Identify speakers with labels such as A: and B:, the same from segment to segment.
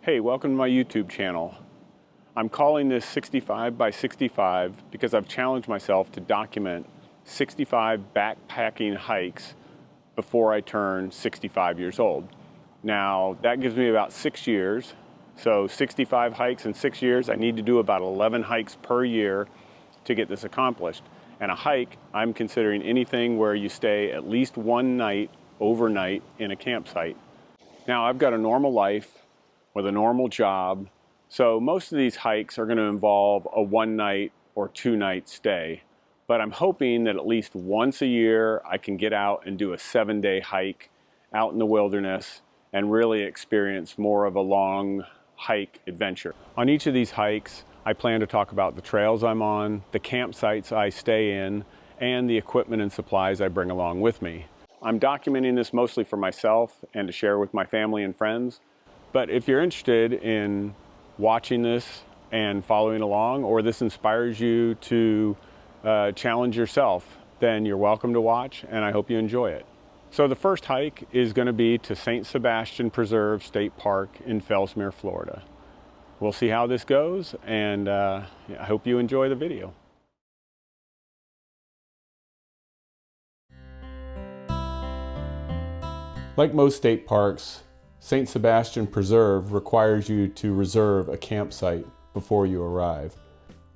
A: Hey, welcome to my YouTube channel. I'm calling this 65 by 65 because I've challenged myself to document 65 backpacking hikes before I turn 65 years old. Now, that gives me about 6 years. So 65 hikes in 6 years, I need to do about 11 hikes per year to get this accomplished. And a hike, I'm considering anything where you stay at least one night, overnight, in a campsite. Now, I've got a normal life with a normal job, so most of these hikes are going to involve a one-night or two-night stay. But I'm hoping that at least once a year I can get out and do a 7-day hike out in the wilderness and really experience more of a long hike adventure. On each of these hikes, I plan to talk about the trails I'm on, the campsites I stay in, and the equipment and supplies I bring along with me. I'm documenting this mostly for myself and to share with my family and friends. But if you're interested in watching this and following along, or this inspires you to challenge yourself, then you're welcome to watch, and I hope you enjoy it. So the first hike is going to be to St. Sebastian Preserve State Park in Fellsmere, Florida. We'll see how this goes, and I hope you enjoy the video. Like most state parks, St. Sebastian Preserve requires you to reserve a campsite before you arrive.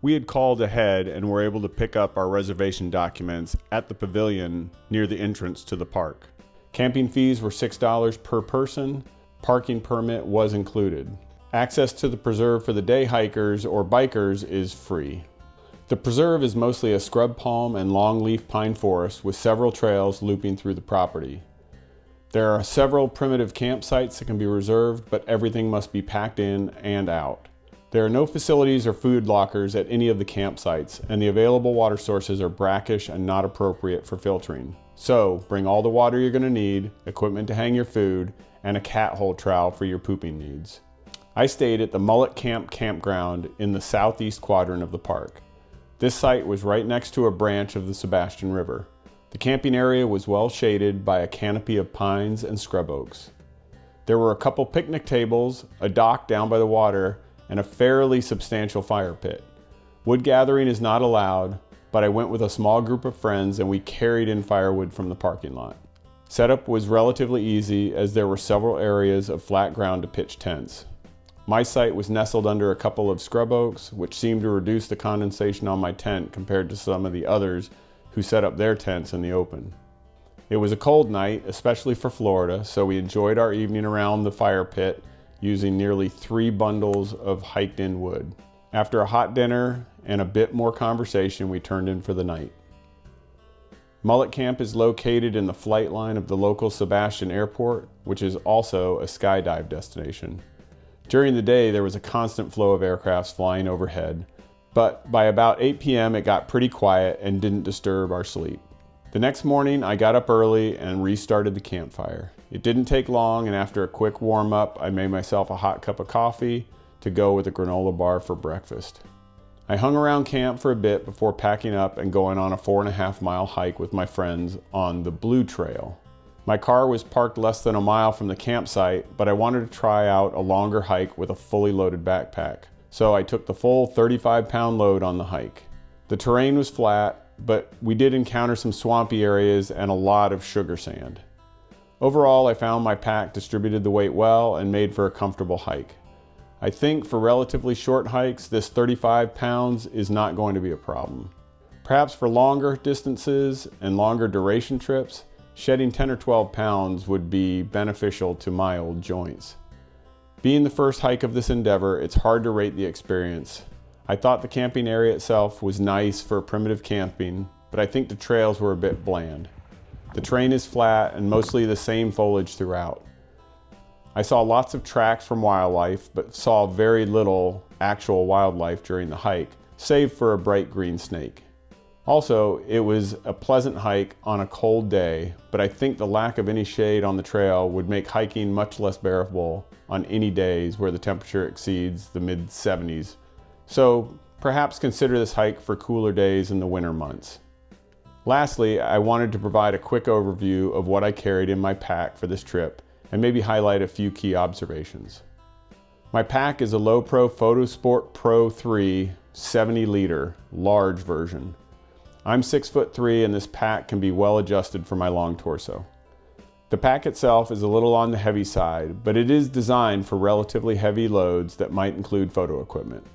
A: We had called ahead and were able to pick up our reservation documents at the pavilion near the entrance to the park. Camping fees were $6 per person. Parking permit was included. Access to the preserve for the day hikers or bikers is free. The preserve is mostly a scrub palm and longleaf pine forest with several trails looping through the property. There are several primitive campsites that can be reserved, but everything must be packed in and out. There are no facilities or food lockers at any of the campsites, and the available water sources are brackish and not appropriate for filtering. So, bring all the water you're going to need, equipment to hang your food, and a cat hole trowel for your pooping needs. I stayed at the Mullet Camp campground in the southeast quadrant of the park. This site was right next to a branch of the Sebastian River. The camping area was well shaded by a canopy of pines and scrub oaks. There were a couple picnic tables, a dock down by the water, and a fairly substantial fire pit. Wood gathering is not allowed, but I went with a small group of friends and we carried in firewood from the parking lot. Setup was relatively easy as there were several areas of flat ground to pitch tents. My site was nestled under a couple of scrub oaks, which seemed to reduce the condensation on my tent compared to some of the others who set up their tents in the open. It was a cold night, especially for Florida, so we enjoyed our evening around the fire pit using nearly 3 bundles of hiked in wood. After a hot dinner and a bit more conversation, we turned in for the night. Mullet Camp is located in the flight line of the local Sebastian Airport, which is also a skydive destination. During the day, there was a constant flow of aircrafts flying overhead, but by about 8 p.m. it got pretty quiet and didn't disturb our sleep. The next morning I got up early and restarted the campfire. It didn't take long, and after a quick warm up I made myself a hot cup of coffee to go with a granola bar for breakfast. I hung around camp for a bit before packing up and going on a 4.5-mile hike with my friends on the Blue Trail. My car was parked less than a mile from the campsite, but I wanted to try out a longer hike with a fully loaded backpack. So I took the full 35-pound load on the hike. The terrain was flat, but we did encounter some swampy areas and a lot of sugar sand. Overall, I found my pack distributed the weight well and made for a comfortable hike. I think for relatively short hikes, this 35 pounds is not going to be a problem. Perhaps for longer distances and longer duration trips, shedding 10 or 12 pounds would be beneficial to my old joints. Being the first hike of this endeavor, it's hard to rate the experience. I thought the camping area itself was nice for primitive camping, but I think the trails were a bit bland. The terrain is flat and mostly the same foliage throughout. I saw lots of tracks from wildlife, but saw very little actual wildlife during the hike, save for a bright green snake. Also, it was a pleasant hike on a cold day, but I think the lack of any shade on the trail would make hiking much less bearable on any days where the temperature exceeds the mid-70s. So perhaps consider this hike for cooler days in the winter months. Lastly, I wanted to provide a quick overview of what I carried in my pack for this trip and maybe highlight a few key observations. My pack is a Low Pro Photosport Pro 3 70 liter, large version. I'm 6'3" and this pack can be well adjusted for my long torso. The pack itself is a little on the heavy side, but it is designed for relatively heavy loads that might include photo equipment.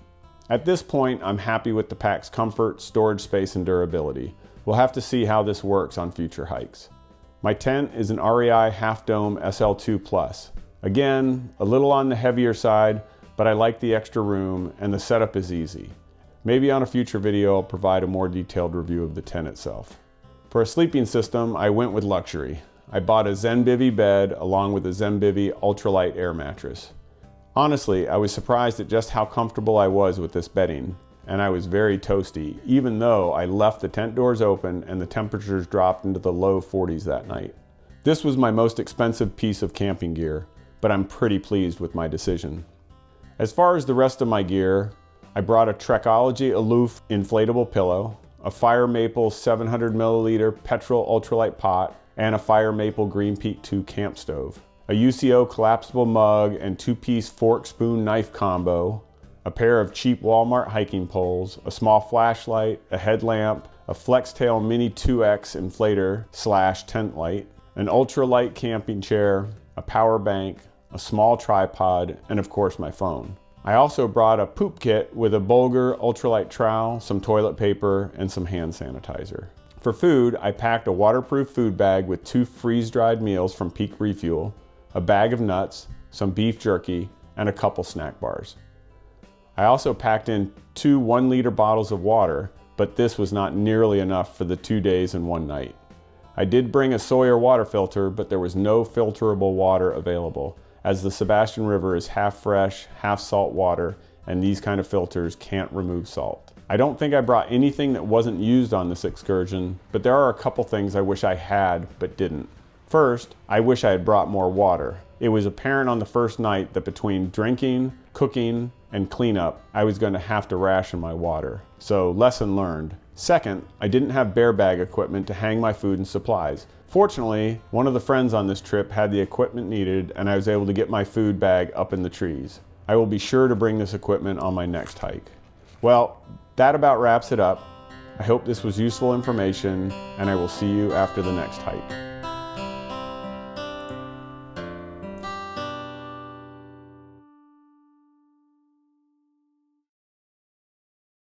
A: At this point, I'm happy with the pack's comfort, storage space, and durability. We'll have to see how this works on future hikes. My tent is an REI Half Dome SL2 Plus. Again, a little on the heavier side, but I like the extra room and the setup is easy. Maybe on a future video I'll provide a more detailed review of the tent itself. For a sleeping system, I went with luxury. I bought a Zenbivy bed along with a Zenbivy ultralight air mattress. Honestly, I was surprised at just how comfortable I was with this bedding, and I was very toasty, even though I left the tent doors open and the temperatures dropped into the low 40s that night. This was my most expensive piece of camping gear, but I'm pretty pleased with my decision. As far as the rest of my gear, I brought a Trekology Aloof inflatable pillow, a Fire Maple 700 milliliter petrol ultralight pot, and a Fire Maple Green Peak 2 camp stove, a UCO collapsible mug and 2-piece fork spoon knife combo, a pair of cheap Walmart hiking poles, a small flashlight, a headlamp, a Flextail Mini 2X inflator / tent light, an ultralight camping chair, a power bank, a small tripod, and of course my phone. I also brought a poop kit with a Bulgur ultralight trowel, some toilet paper, and some hand sanitizer. For food, I packed a waterproof food bag with 2 freeze-dried meals from Peak Refuel, a bag of nuts, some beef jerky, and a couple snack bars. I also packed in 2 1-liter bottles of water, but this was not nearly enough for the 2 days and 1 night. I did bring a Sawyer water filter, but there was no filterable water available, as the Sebastian River is half fresh, half salt water, and these kind of filters can't remove salt. I don't think I brought anything that wasn't used on this excursion, but there are a couple things I wish I had, but didn't. First, I wish I had brought more water. It was apparent on the first night that between drinking, cooking, and cleanup, I was going to have to ration my water. So, lesson learned. Second, I didn't have bear bag equipment to hang my food and supplies. Fortunately, one of the friends on this trip had the equipment needed and I was able to get my food bag up in the trees. I will be sure to bring this equipment on my next hike. Well, that about wraps it up. I hope this was useful information and I will see you after the next hike.